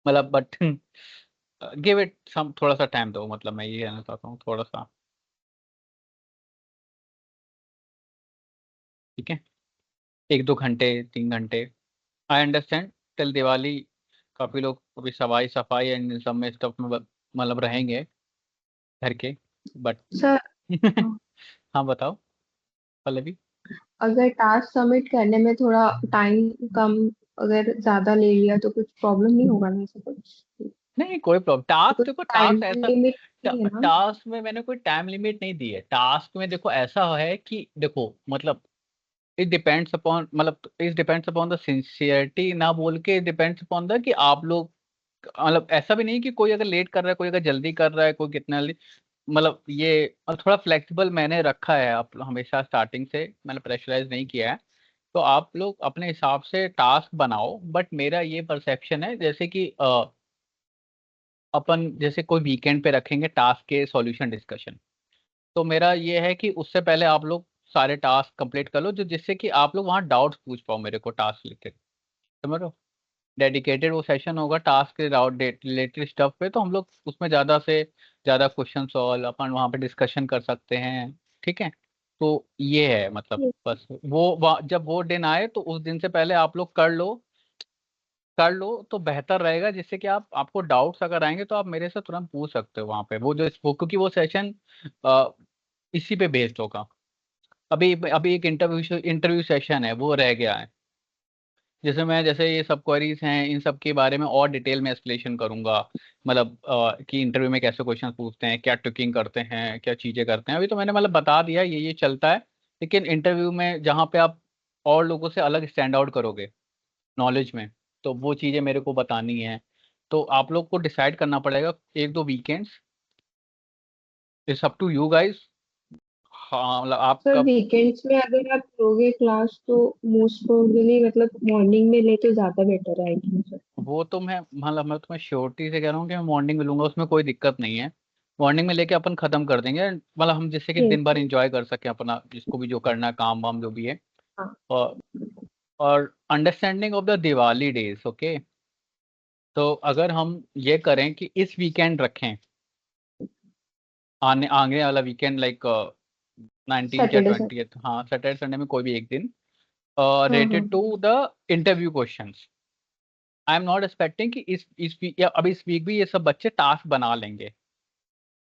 मतलब but give it some, थोड़ा सा टाइम दो, मतलब मैं ये कहना चाहता हूँ, थोड़ा सा। ठीक है, 1-2 घंटे, 3 घंटे। आई अंडरस्टैंड, टिल दिवाली काफी लोग अभी सफाई सफाई एंड इन सब में स्टफ में मतलब रहेंगे घर के, बट सर, हाँ बताओ पल्लवी। अगर टास्क सबमिट करने में थोड़ा टाइम कम, अगर ज्यादा ले लिया तो कुछ प्रॉब्लम नहीं होगा ना, ऐसा कुछ? नहीं कोई प्रॉब्लम, टास्क कुछ देखो, टाइम टास्क ऐसा, लिमिट नहीं है ना? टास्क में मैंने कोई टाइम लिमिट नहीं दी है। टास्क में देखो ऐसा है कि देखो मतलब इट डिपेंड्स अपॉन, मतलब it depends upon the sincerity, ना बोल के इट डिपेंड्स अपॉन द कि आप लोग, मतलब ऐसा भी नहीं कि कोई अगर लेट कर रहा है, कोई अगर जल्दी कर रहा है, कोई कितना मतलब ये थोड़ा फ्लेक्सिबल मैंने रखा है। आप हमेशा स्टार्टिंग से मैंने प्रेशराइज नहीं किया है। तो आप लोग अपने हिसाब से टास्क बनाओ, बट मेरा ये परसेप्शन है जैसे कि अपन जैसे कोई वीकेंड पे रखेंगे टास्क के सॉल्यूशन डिस्कशन, तो मेरा ये है कि उससे पहले आप लोग सारे टास्क कंप्लीट कर लो, जो जिससे कि आप लोग वहाँ डाउट्स पूछ पाओ मेरे को टास्क रिलेटेड, समझ लो। डेडिकेटेड वो सेशन होगा टास्क के रिलेटेड स्टफ पे, तो हम लोग उसमें ज़्यादा से ज़्यादा क्वेश्चन सॉल्व अपन वहाँ पे डिस्कशन कर सकते हैं। ठीक है, तो ये है मतलब, बस जब वो दिन आए तो उस दिन से पहले आप लोग कर लो तो बेहतर रहेगा, जिससे कि आपको डाउट्स अगर आएंगे तो आप मेरे से तुरंत पूछ सकते हो वहाँ पे, क्योंकि वो सेशन इसी पे बेस्ड होगा। अभी अभी एक इंटरव्यू इंटरव्यू सेशन है वो रह गया है, जैसे मैं जैसे ये सब क्वेरीज हैं इन सब के बारे में और डिटेल में एक्सप्लेनेशन करूंगा। मतलब कि इंटरव्यू में कैसे क्वेश्चन पूछते हैं, क्या ट्रिकिंग करते हैं, क्या चीज़ें करते हैं, अभी तो मैंने मतलब बता दिया ये चलता है। लेकिन इंटरव्यू में जहाँ पे आप और लोगों से अलग स्टैंड आउट करोगे नॉलेज में, तो वो चीज़ें मेरे को बतानी है। तो आप लोग को डिसाइड करना पड़ेगा 1-2 weekends, it's up to you guys. हाँ मतलब आप सर, कब, वीकेंड्स में अगर आप लोगे क्लास तो मोस्ट प्रोबेबली मतलब मॉर्निंग में लेके ज्यादा बेटर आएगी सर। वो तो मैं मतलब मैं तुम्हें श्योरिटी से कह रहा हूँ कि मैं मॉर्निंग में लूंगा, उसमें कोई दिक्कत नहीं है। मॉर्निंग में लेके अपन खत्म कर देंगे, मतलब हम जिससे कि यस। दिन भर एंजॉय कर सकें अपना, जिसको भी जो करना है, काम वाम जो भी है। हाँ। और और understanding of the Diwali days, okay. तो अगर हम ये करें कि इस वीकेंड रखें, आने आगे वाला वीकेंड, लाइक 19 या सैटरडे सर। 20, हाँ सैटरडे संडे में कोई भी एक दिन, हाँ रिलेटेड हाँ। To the interview questions. I am not expecting कि इस वीक या अभी इस वीक भी ये सब बच्चे टास्क बना लेंगे,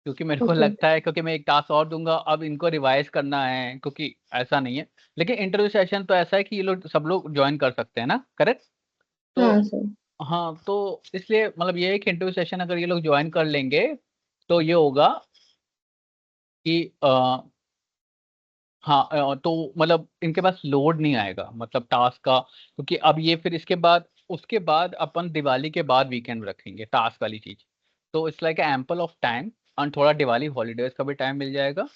क्योंकि मेरे को ओके। लगता है, क्योंकि मैं एक टास्क और दूंगा, अब इनको रिवाइज करना है, क्योंकि ऐसा नहीं है। लेकिन इंटरव्यू सेशन तो ऐसा है कि ये लोग सब लोग ज्वाइन कर सकते हैं ना, करेक्ट? तो हाँ सर। हाँ, तो इसलिए मतलब ये है कि इंटरव्यू सेशन अगर ये लोग ज्वाइन कर लेंगे तो ये होगा कि हाँ तो मतलब इनके पास लोड नहीं आएगा मतलब टास्क का, क्योंकि अब ये फिर इसके बाद उसके बाद अपन दिवाली के बाद वीकेंड रखेंगे टास्क वाली चीज। तो it's like ample of time, और थोड़ा दिवाली हॉलीडेज का भी टाइम मिल जाएगा।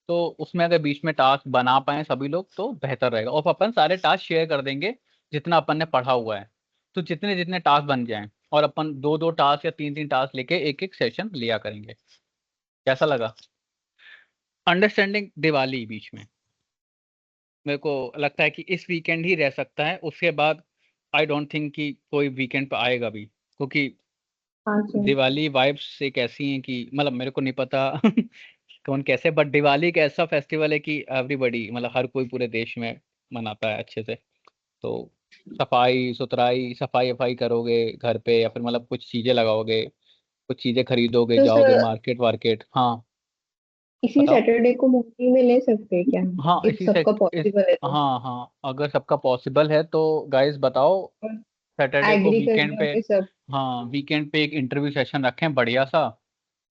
तो उसमें अगर बीच में टास्क बना पाए सभी लोग तो बेहतर रहेगा, और अपन सारे टास्क शेयर कर देंगे जितना अपन ने पढ़ा हुआ है। तो जितने जितने टास्क बन जाएं, और अपन 2-2 टास्क या 3-3 टास्क लेके एक एक सेशन लिया करेंगे। कैसा लगा? अंडरस्टैंडिंग दिवाली बीच में मेरे को लगता है कि इस वीकेंड ही रह सकता है, उसके बाद आई डोंट थिंक कि कोई वीकेंड पे आएगा भी, क्योंकि हाँ सर। दिवाली वाइब्स एक ऐसी हैं कि मतलब मेरे को नहीं पता कौन कैसे, बट दिवाली एक ऐसा फेस्टिवल है कि एवरीबडी मतलब हर कोई पूरे देश में मनाता है अच्छे से। तो सफाई सुथराई, सफाई वफाई करोगे घर पे, या फिर मतलब कुछ चीजें लगाओगे, कुछ चीजें खरीदोगे, तो जाओगे सर, मार्केट वार्केट। हाँ इसी बताओ। सैटरडे को मॉर्निंग में ले सकते हैं क्या? हाँ इफ इसी से सबका पॉसिबल है तो। हाँ हाँ, अगर सबका पॉसिबल है तो गाइस बताओ, सैटरडे को एग्री कर वीकेंड पे। जाओगे सब? हाँ वीकेंड पे एक इंटरव्यू सेशन रखें बढ़िया सा,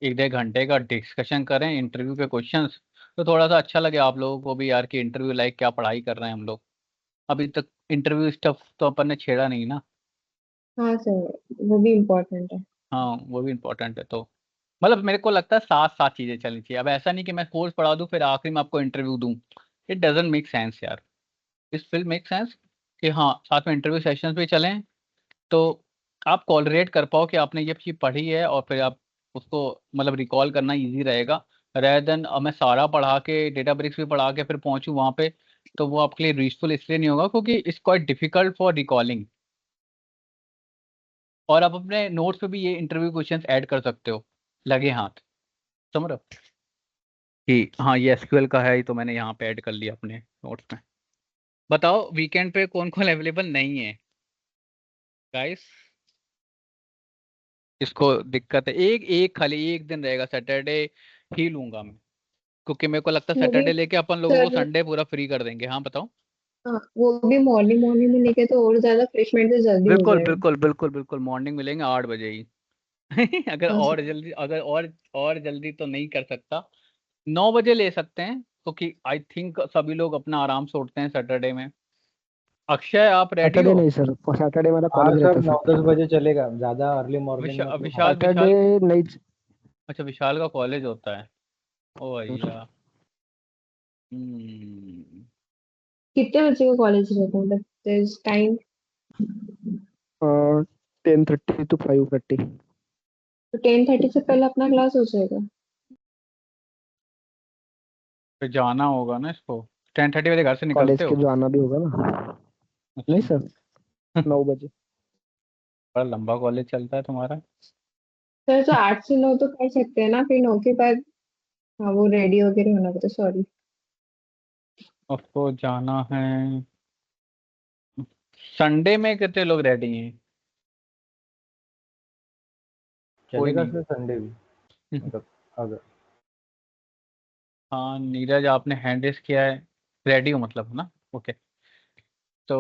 1-1.5 घंटे का डिस्कशन करें इंटरव्यू के क्वेश्चंस। तो थोड़ा सा अच्छा लगे आप लोगों को भी यार कि इंटरव्यू लाइक क्या पढ़ाई कर रहे हैं हम लोग। अभी तक इंटरव्यू स्टफ तो अपन ने छेड़ा नहीं ना। हाँ सर, वो भी इम्पोर्टेंट है। हाँ वो भी इम्पोर्टेंट है। तो मतलब मेरे को लगता है साथ साथ चीजें चलनी चाहिए, अब ऐसा नहीं कि मैं कोर्स पढ़ा दूं फिर आखिरी में आपको इंटरव्यू दूं। इट डजेंट मेक सेंस यार। इस विल मेक सेंस कि हाँ साथ में इंटरव्यू सेशंस भी चलें, तो आप कॉलरेट कर पाओ कि आपने ये चीज़ पढ़ी है, और फिर आप उसको मतलब रिकॉल करना इजी रहेगा। रेदर देन अब मैं सारा पढ़ा के डेटाब्रिक्स भी पढ़ा के फिर पहुंचूं वहां पे, तो वो आपके लिए यूजफुल इसलिए नहीं होगा क्योंकि it's quite difficult for recalling. और आप अपने नोट्स पे भी ये इंटरव्यू क्वेश्चंस ऐड कर सकते हो लगे हाथ, समझ रहे हो कि हाँ ये एसक्यूएल का है, तो मैंने यहाँ पे ऐड कर लिया अपने नोट्स में। बताओ वीकेंड पे कौन कौन अवेलेबल नहीं है गाइस? इसको दिक्कत है, एक एक खाली एक दिन रहेगा सैटरडे ही लूंगा मैं, क्योंकि मेरे को लगता है वो भी सैटरडे लेके अपन लोगों को सर, संडे पूरा फ्री कर देंगे। हाँ बताओ। हाँ वो भी मॉर्निंग मॉर्निंग में लेके तो और ज्यादा फ्रेश माइंड से जल्दी हो बिल्कुल जाएगा। बिल्कुल बिल्कुल बिल्कुल, मॉर्निंग मिलेंगे 8 बजे ही। अगर हाँ और सर। जल्दी, अगर और जल्दी तो नहीं कर सकता, 9 बजे ले सकते हैं, क्योंकि आई थिंक सभी लोग अपना आराम से उठते हैं सैटरडे में। अक्षय आप रेडी सैटरडे हो? नहीं सर, सैटरडे मेरा हाँ कॉलेज सर, रहता है नौ सर। दस बजे चलेगा, ज्यादा अर्ली मॉर्निंग मतलब विशाल सैटरडे विशाल नहीं अच्छा विशाल का कॉलेज होता है। ओ सर। भैया। हम्म। कितने बजे का कॉलेज रहता है, मतलब टाइम? 10:30 to 5:30। तो 10:30 से पहले अपना क्लास हो जाएगा। फिर जाना होगा ना इसको, 10:30 बजे घर से कॉलेज निकलते के हो? जो आना भी होगा ना। नहीं अच्छा। सर, 9 बजे। बड़ा लंबा कॉलेज चलता है तुम्हारा। सर तो 8 से 9 तो कर सकते हैं ना, फिर 9 के बाद हाँ वो रेडी वगैरह होना पड़ता, सॉरी। उसको जाना है। संडे में कितने लोग रेडी हैं? कोई चलेगा नहीं। सर संडे भी, मतलब अगर। हाँ नीरज आपने हैंड रेस किया है, रेडी हो मतलब, है ना? ओके। तो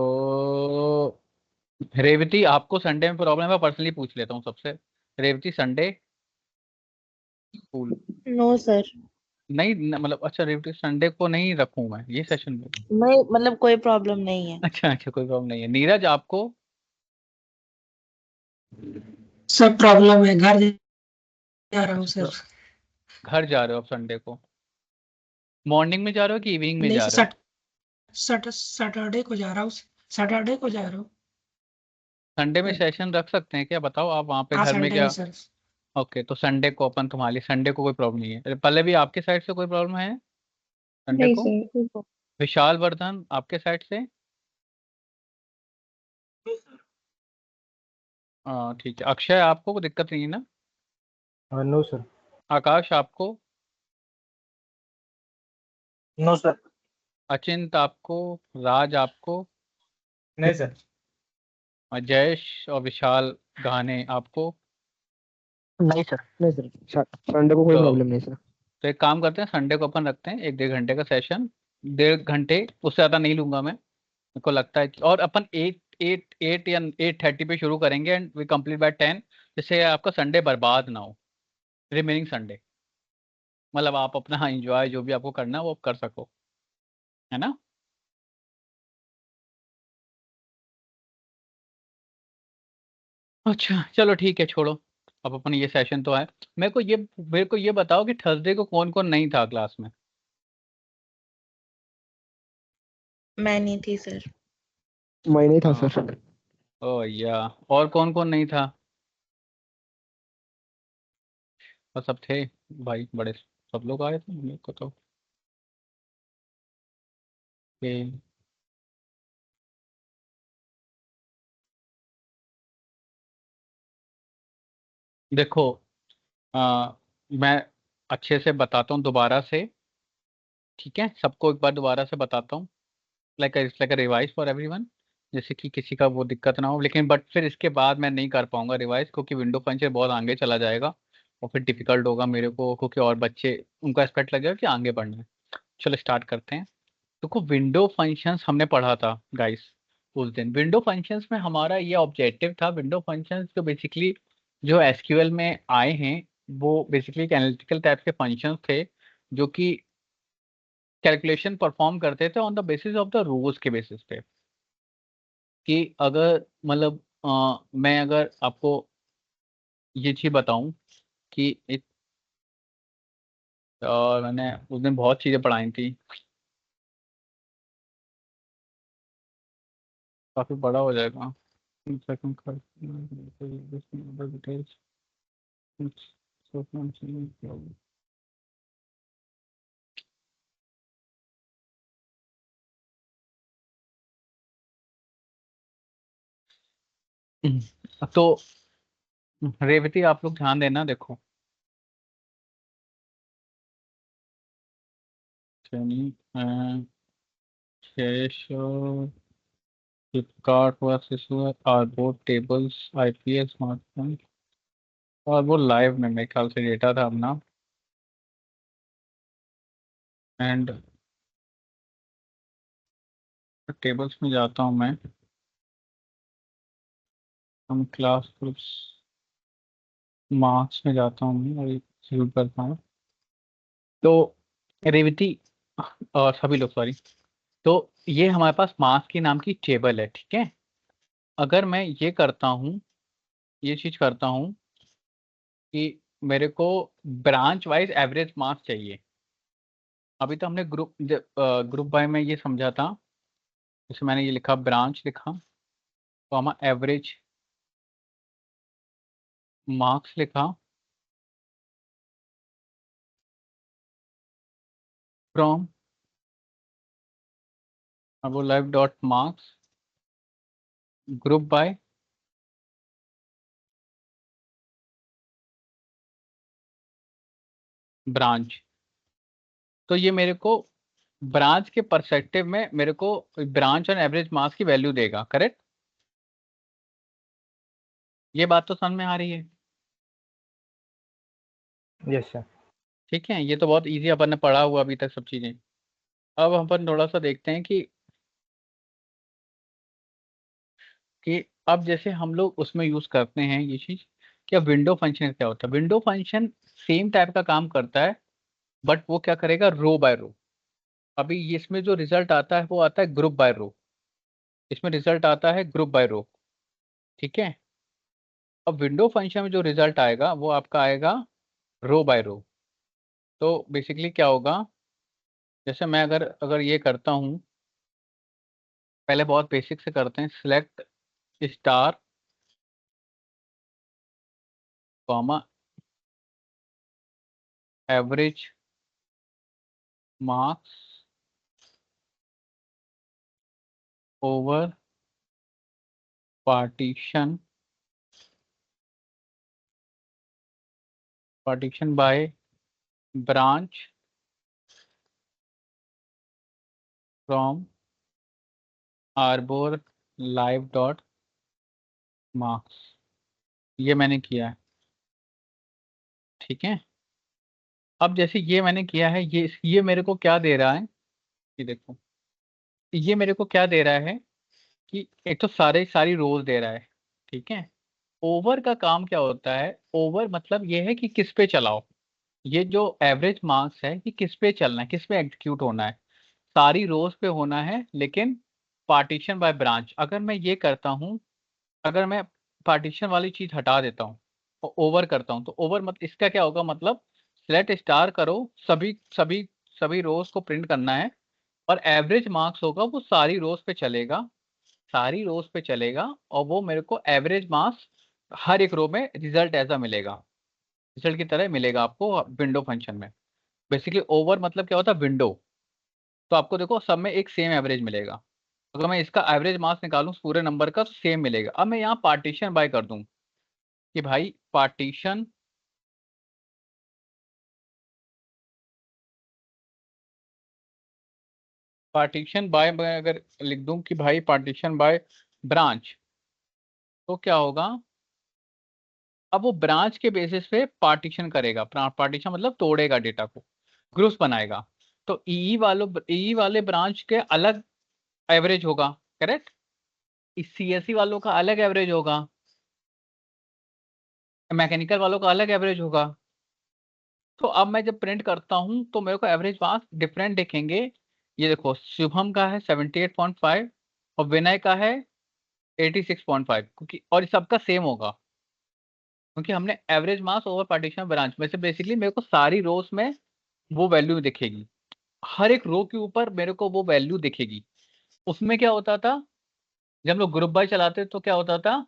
रेवती आपको संडे में प्रॉब्लम है? पर्सनली पूछ लेता हूँ सबसे। Revathi Sunday school? No sir. नहीं मतलब अच्छा, रेवती संडे को नहीं रखूँ मैं ये सेशन में? मैं मतलब कोई प्रॉब्लम नहीं है। अच्छा अच्छा, कोई प्रॉब्लम नहीं है। नीरज आपको? सब प्रॉब्लम है, घर जा रहा हूँ अच्छा सर। घर जा रहे हो आप संडे को? मॉर्निंग में जा रहे हो कि इवनिंग में नहीं जा सर, रहे हो? सैटरडे को जा रहा हूँ। सैटरडे को जा रहा हूँ। संडे में सेशन रख सकते हैं क्या, बताओ आप वहाँ पे हाँ घर में संडे क्या? में सर। ओके तो संडे को अपन तुम्हारी, संडे को कोई प्रॉब्लम नहीं है। पहले भी आपके साइड से कोई प्रॉब्लम है संडे नहीं को? सर। विशाल वर्धन आपके साइड से? हाँ ठीक है। अक्षय आपको कोई दिक्कत नहीं है ना? No sir. आकाश आपको? No sir. अचिंत आपको? राज आपको? नहीं सर। जयेश और विशाल गाने आपको? नहीं सर, नहीं सर, संडे को कोई तो प्रॉब्लम नहीं सर। तो एक काम करते हैं, संडे को अपन रखते हैं 1-1.5 घंटे का सेशन। 1.5 घंटे, उससे ज़्यादा नहीं लूंगा मैं, मेरे को लगता है। और अपन 8 या 8:30 पे शुरू करेंगे एंड वी कंप्लीट बाय 10, जिससे आपका संडे बर्बाद ना हो, रिमेनिंग संडे। मतलब आप अपना एंजॉय जो भी आपको करना है वो आप कर सको, है ना? अच्छा चलो ठीक है, छोड़ो। अब अपन ये सेशन तो है। मेरे को ये बताओ कि थर्सडे को कौन कौन नहीं था क्लास में? मैं नहीं थी सर। मैं नहीं था हाँ। सर। ओ या, और कौन कौन नहीं था? और सब थे भाई, बड़े सब लोग आए थे मेरे को तो। कि देखो, आ, मैं अच्छे से बताता हूँ दोबारा से, ठीक है? सबको एक बार दोबारा से बताता हूँ, लाइक रिवाइज फॉर एवरीवन, जैसे कि किसी का वो दिक्कत ना हो। लेकिन बट फिर इसके बाद मैं नहीं कर पाऊंगा रिवाइज, क्योंकि विंडो फंक्शन बहुत आगे चला जाएगा और फिर डिफिकल्ट होगा मेरे को, क्योंकि और बच्चे उनको एक्सपेक्ट लगेगा कि आगे बढ़ना है। चलो स्टार्ट करते हैं। देखो विंडो फंक्शंस हमने पढ़ा था गाइस उस दिन। विंडो फंक्शंस में हमारा ये ऑब्जेक्टिव था, विंडो फंक्शंस जो बेसिकली जो एसक्यूएल में आए हैं, वो बेसिकली एक एनालिटिकल टाइप के फंक्शंस थे, जो कि कैलकुलेशन परफॉर्म करते थे on the basis of the रोज के बेसिस पे। कि अगर मतलब मैं अगर आपको ये चीज बताऊं कि एक, मैंने उस दिन बहुत चीजें पढ़ाई थी, काफी बड़ा हो जाएगा। Second card, details. तो रेवती आप लोग ध्यान देना, देखो शनि, शेष, Flipkart versus arbor tables, IPS smartphone, और वो लाइव में मेरे ख्याल से डेटा था अपना। एंड टेबल्स में जाता हूँ मैं, हम क्लास ग्रुप्स मार्क्स में जाता हूँ मैं और शुरू करता हूँ। तो रेवती और सभी लोग, सॉरी, तो ये हमारे पास मार्क्स की नाम की टेबल है, ठीक है। अगर मैं ये करता हूँ, ये चीज करता हूँ कि मेरे को ब्रांच वाइज एवरेज मार्क्स चाहिए। अभी तो हमने ग्रुप बाय में ये समझा था, जैसे मैंने ये लिखा, ब्रांच लिखा, तो हमारा एवरेज मार्क्स लिखा फ्रॉम अब वो live dot marks group by branch. तो ये मेरे को ब्रांच के परस्पेक्टिव में मेरे को ब्रांच और एवरेज मार्क्स की वैल्यू देगा, करेक्ट। ये बात तो समझ में आ रही है? Yes sir. ठीक है, ये तो बहुत इजी अपन ने पढ़ा हुआ अभी तक सब चीजें। अब अपन थोड़ा सा देखते हैं कि अब जैसे हम लोग उसमें यूज करते हैं ये चीज, क्या विंडो फंक्शन क्या होता है। विंडो फंक्शन सेम टाइप का काम करता है, बट वो क्या करेगा, रो बाय रो। अभी इसमें जो रिजल्ट आता है वो आता है ग्रुप बाय रो, इसमें रिजल्ट आता है ग्रुप बाय रो, ठीक है। अब विंडो फंक्शन में जो रिजल्ट आएगा वो आपका आएगा रो बाय रो। तो बेसिकली क्या होगा, जैसे मैं अगर अगर ये करता हूँ, पहले बहुत बेसिक से करते हैं, select star comma average marks over partition by branch from arbor live dot marks. ये मैंने किया है, ठीक है। अब जैसे ये मैंने किया है, ये मेरे को क्या दे रहा है, ये देखो, ये मेरे को क्या दे रहा है कि एक तो सारी रोज दे रहा है, ठीक है। ओवर का काम क्या होता है, ओवर मतलब ये है कि किस पे चलाओ। ये जो एवरेज मार्क्स है ये किस पे चलना है, किस पे एग्जीक्यूट होना है, सारी रोज पे होना है, लेकिन पार्टीशन बाय ब्रांच। अगर मैं ये करता हूँ, अगर मैं पार्टीशन वाली चीज हटा देता हूँ और ओवर करता हूँ, तो ओवर मत इसका क्या होगा, मतलब सिलेक्ट स्टार करो, सभी सभी सभी रोज को प्रिंट करना है, और एवरेज मार्क्स होगा वो सारी रोज पे चलेगा, सारी रोज पे चलेगा, और वो मेरे को एवरेज मार्क्स हर एक रो में रिजल्ट ऐसा मिलेगा, रिजल्ट की तरह मिलेगा आपको विंडो फंक्शन में। बेसिकली ओवर मतलब क्या होता है, विंडो। तो आपको देखो सब में एक सेम एवरेज मिलेगा। अगर मैं इसका एवरेज मार्क्स निकालूं पूरे नंबर का, तो सेम मिलेगा। अब मैं यहाँ पार्टीशन बाय कर दूं कि भाई पार्टीशन बाय, मैं अगर लिख दूं कि भाई पार्टीशन बाय ब्रांच, तो क्या होगा, अब वो ब्रांच के बेसिस पे पार्टीशन करेगा। पार्टीशन मतलब तोड़ेगा डेटा को, ग्रुप्स बनाएगा। तो ई वाले ब्रांच के अलग एवरेज होगा, करेक्ट। इस सीएससी वालों का अलग एवरेज होगा, मैकेनिकल वालों का अलग एवरेज होगा। तो अब मैं जब प्रिंट करता हूं तो मेरे को एवरेज मार्क्स डिफरेंट दिखेंगे। ये देखो, शुभम का है 78.5 और विनय का है 86.5, क्योंकि और इस सबका सेम होगा, क्योंकि हमने average marks over partition branch में से, बेसिकली मेरे को सारी रोज में वो वैल्यू दिखेगी, हर एक रो के ऊपर मेरे को वो वैल्यू दिखेगी। उसमें क्या होता था, जब हम लोग ग्रुप बाय चलाते तो क्या होता था,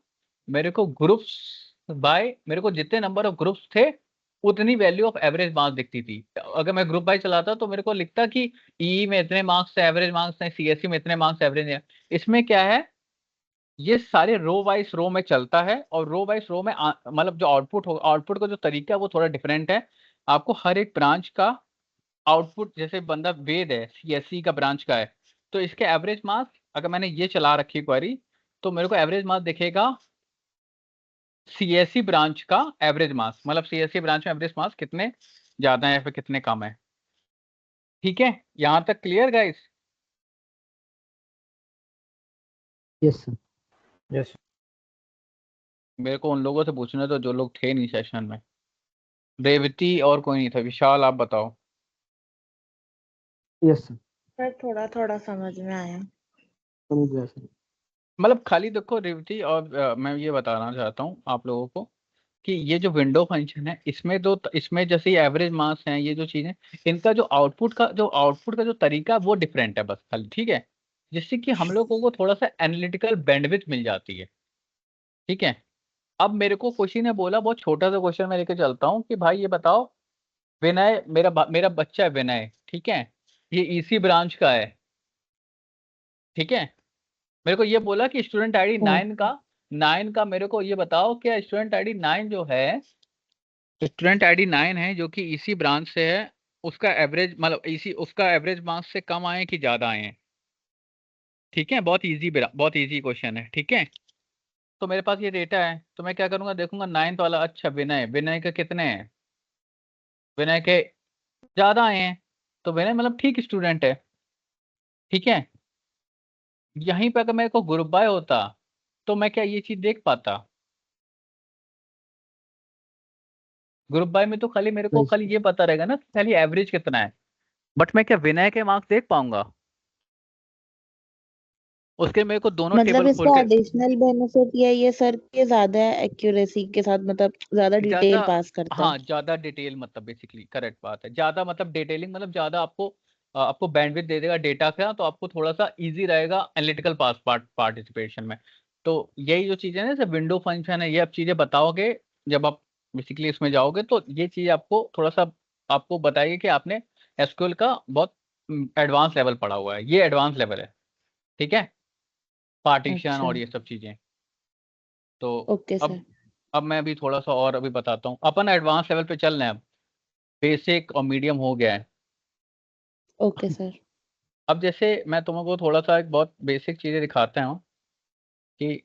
मेरे को ग्रुप्स बाय, मेरे को जितने नंबर ऑफ ग्रुप्स थे उतनी वैल्यू ऑफ एवरेज मार्क्स दिखती थी। अगर मैं ग्रुप बाय चलाता तो मेरे को लिखता कि ई में इतने मार्क्स है, एवरेज मार्क्स है, सीएससी में इतने मार्क्स एवरेज है। इसमें क्या है, ये सारे रो वाइज रो में चलता है, और रो वाइज रो में मतलब जो आउटपुट होगा, आउटपुट का जो तरीका है वो थोड़ा डिफरेंट है। आपको हर एक ब्रांच का आउटपुट, जैसे बंदा वेद है सीएससी का ब्रांच का है, तो इसके एवरेज मार्क्स अगर मैंने ये चला रखी क्वेरी, तो मेरे को एवरेज मार्क्स दिखेगा सीएससी ब्रांच का एवरेज मार्क्स, मतलब सीएससी ब्रांच में एवरेज मार्क्स कितने ज्यादा है या फिर कितने कम है। ठीक है, यहाँ तक clear guys? Yes sir. Yes मेरे को उन लोगों से पूछना तो जो लोग थे नहीं सेशन में। रेवती और कोई नहीं था। विशाल आप बताओ। यस सर, सर थोड़ा थोड़ा समझ में आया। समझ गया सर। मतलब खाली देखो रेवती और मैं ये बताना चाहता हूँ आप लोगों को कि ये जो विंडो फंक्शन है, इसमें इसमें जैसे एवरेज मार्क्स हैं, ये जो चीजें, इनका जो आउटपुट का जो तरीका है वो डिफरेंट है बस खाली। ठीक है, जिससे कि हम लोगों को थोड़ा सा एनालिटिकल बैंडविड्थ मिल जाती है। ठीक है, अब मेरे को किसी ने बोला, बहुत छोटा सा क्वेश्चन मैं लेके चलता हूँ कि भाई ये बताओ, विनय मेरा बच्चा है विनय, ठीक है, ये ईसी ब्रांच का है। ठीक है, मेरे को ये बोला कि स्टूडेंट आईडी हाँ 9 का मेरे को ये बताओ क्या स्टूडेंट आईडी 9 जो है, स्टूडेंट आईडी 9 है जो कि इसी ब्रांच से है, उसका एवरेज मतलब इसी उसका एवरेज मार्क्स से कम आए कि ज्यादा आए हैं। ठीक है, बहुत इजी क्वेश्चन है। ठीक है, तो मेरे पास ये डेटा है, तो मैं क्या करूंगा, देखूंगा 9th वाला, अच्छा विनय के कितने हैं, विनय के ज्यादा आए हैं, तो विनय मतलब ठीक स्टूडेंट है। ठीक है, यहीं पे अगर मेरे को ग्रुप बाय होता तो मैं क्या ये चीज देख पाता? ग्रुप बाय में तो खाली मेरे को नहीं खाली सर। ये पता रहेगा ना कि खाली एवरेज कितना है, बट मैं क्या विनय के मार्क्स देख पाऊंगा? उसके मेरे को दोनों मतलब टेबल खोल इसका के एडिशनल बेनिफिट ये सर कि ज्यादा एक्यूरेसी के साथ मतलब ज्यादा ज्यादा, डिटेल पास करता है। हाँ ज्यादा डिटेल, मतलब बेसिकली करेक्ट बात है, ज्यादा मतलब डिटेलिंग, मतलब ज्यादा आपको बैंडविड्थ दे देगा डेटा का, तो आपको थोड़ा सा इजी रहेगा एनालिटिकल पार्टिसिपेशन में। तो यही जो चीजें ना, जैसे विंडो फंक्शन है, ये आप चीजें बताओगे जब आप बेसिकली इसमें जाओगे, तो ये चीज आपको थोड़ा सा आपको बताएगी कि आपने एसक्यूएल का बहुत एडवांस लेवल पढ़ा हुआ है, ये एडवांस लेवल है। ठीक है, पार्टीशन अच्छा। और ये सब चीजें। तो ओके अब सर। अब मैं अभी थोड़ा सा और अभी बताता हूँ, अपन एडवांस लेवल पे चल रहे हैं अब, बेसिक और मीडियम हो गया है। Okay sir. अब जैसे मैं तुमको थोड़ा सा एक बहुत बेसिक चीजें दिखाता हूँ कि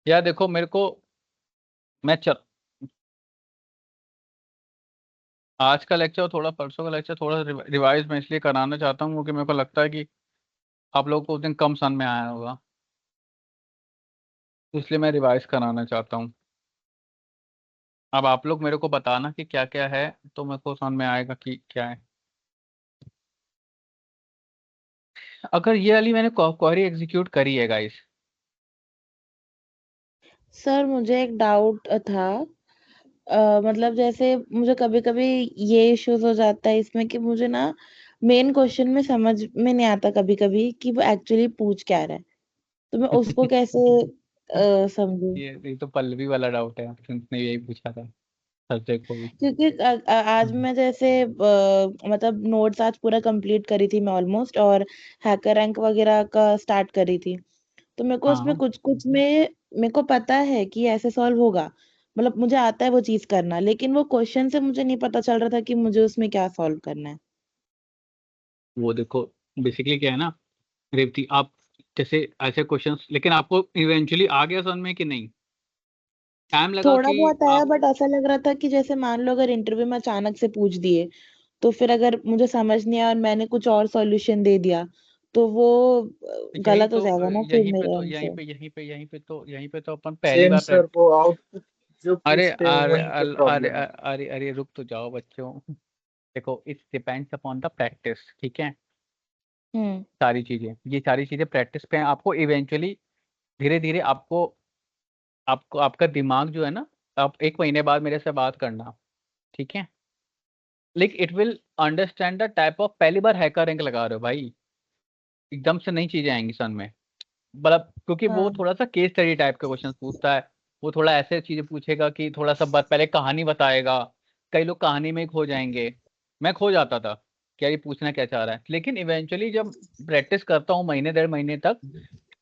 यार देखो मेरे को, मैं चल आज का लेक्चर थोड़ा, परसों का लेक्चर थोड़ा रिवाइज मैं इसलिए कराना चाहता हूँ क्योंकि मेरे को लगता है कि आप लोग को उस दिन कम सन में आया होगा, तो इसलिए मैं रिवाइज कराना चाहता हूँ। अब आप लोग मेरे को बताना कि क्या क्या है, तो मेरे को समझ में आएगा कि क्या है। अगर ये वाली मैंने क्वेरी एग्जीक्यूट करी है गाइस। सर मुझे एक डाउट था। मतलब जैसे मुझे कभी कभी ये इश्यूज हो जाता है इसमें कि मुझे ना मेन क्वेश्चन में समझ में नहीं आता कभी कभी कि वो एक्चुअली पूछ क्या रहा है, तो मैं उसको कैसे समझूं। ये तो पल्लवी वाला डाउट है, उसने यही पूछा था सब्जेक्ट को भी। क्योंकि आज मैं जैसे मतलब नोट्स आज पूरा कंप्लीट करी थी मैं ऑलमोस्ट, और हैकर रैंक वगैरह का स्टार्ट करी थी। तो मेरे को उसमें हाँ, कुछ कुछ में मेरे को पता है कि ऐसे सॉल्व होगा, मतलब मुझे आता है वो चीज करना, लेकिन वो क्वेश्चन से मुझे नहीं पता चल रहा था कि मुझे उसमें क्या सॉल्व करना है। वो देखो बेसिकली क्या है ना रेवती, आप जैसे ऐसे क्वेश्चंस, लेकिन आपको इवेंचुअली आ गया समझ में कि नहीं? टाइम लगा थोड़ा कि बहुत आया, आप, बट ऐसा लग रहा था कि जैसे मान लो अगर इंटरव्यू में अचानक से पूछ दिए तो फिर अगर मुझे समझ नहीं आया और मैंने कुछ और सॉल्यूशन दे दिया तो वो यही गलत हो तो जाएगा ना फिर यहीं पे मेरे तो एंड यहीं से। पे यहीं पे यहीं पे तो यहीं पे तो अपन पहली सेम बार सर, वो आउटपुट जो अरे पूछते हैं अरे वहीं पे अरे प्रॉब्लम है। अरे अरे रुक तो जाओ बच्चों। देखो it depends upon the practice. ठीक है, हम्म। ये सारी चीजें प्रैक्टिस पे हैं, आपको इवेंचुअली धीरे धीरे आपको आपको आपका दिमाग जो है ना, आप 1 महीने बाद मेरे से बात करना। ठीक है, लेकिन it will understand the type of, पहली बार हैकर रैंक लगा रहे हो भाई, एकदम से नई चीजें आएंगी सन में, मतलब क्योंकि वो हाँ। थोड़ा सा केस स्टडी टाइप के क्वेश्चन पूछता है। वो थोड़ा ऐसे चीजें पूछेगा कि थोड़ा सा पहले कहानी बताएगा, कई लोग कहानी में ही खो जाएंगे, मैं खो जाता था। क्या ये पूछना क्या चाह रहा है, लेकिन इवेंचुअली जब प्रैक्टिस करता हूँ महीने 1.5 महीने तक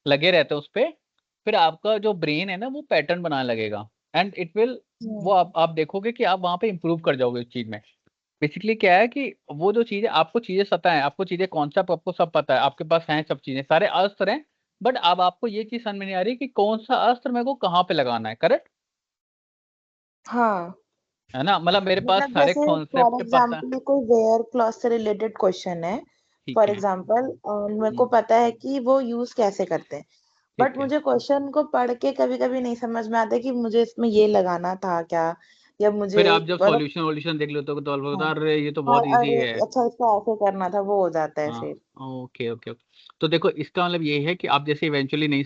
लगे रहते हैं उस पे, फिर आपका जो ब्रेन है ना वो पैटर्न बनाने लगेगा एंड इट विल, वो आप देखोगे कि आप वहां पे इम्प्रूव कर जाओगे उस चीज में। बेसिकली क्या है कि वो जो चीजें आपको चीजें सता है, आपको चीजें कॉन्सेप्ट आपको सब पता है, आपके पास हैं सब चीजें, सारे अस्त्र हैं, बट अब आपको ये चीज समझ में नहीं आ रही कि कौन सा अस्त्र मेरे को कहाँ पे लगाना है। करेक्ट हाँ है ना, मतलब मेरे पास मतलब सारे जैसे कॉन्सेप्ट फॉर पता है। एग्जांपल कोई वेयर क्लॉथ से रिलेटेड क्वेश्चन है, ठीक फॉर है। एग्जांपल मेरे को पता है कि वो यूज कैसे करते हैं, बट ठीक है। मुझे क्वेश्चन को पढ़ के कभी कभी नहीं समझ में आता कि मुझे इसमें ये लगाना था क्या, या मुझे फिर आप जब मतलब सॉल्यूशन वॉल्यूशन देख लेते हो तो आपको हाँ बता अरे ये तो हाँ बहुत इजी अरे है। अच्छा इसको ऐसे करना था, वो हो जाता है हाँ फिर। Okay okay okay. तो देखो इसका मतलब ये है कि आप जैसे इवेंचुअली नहीं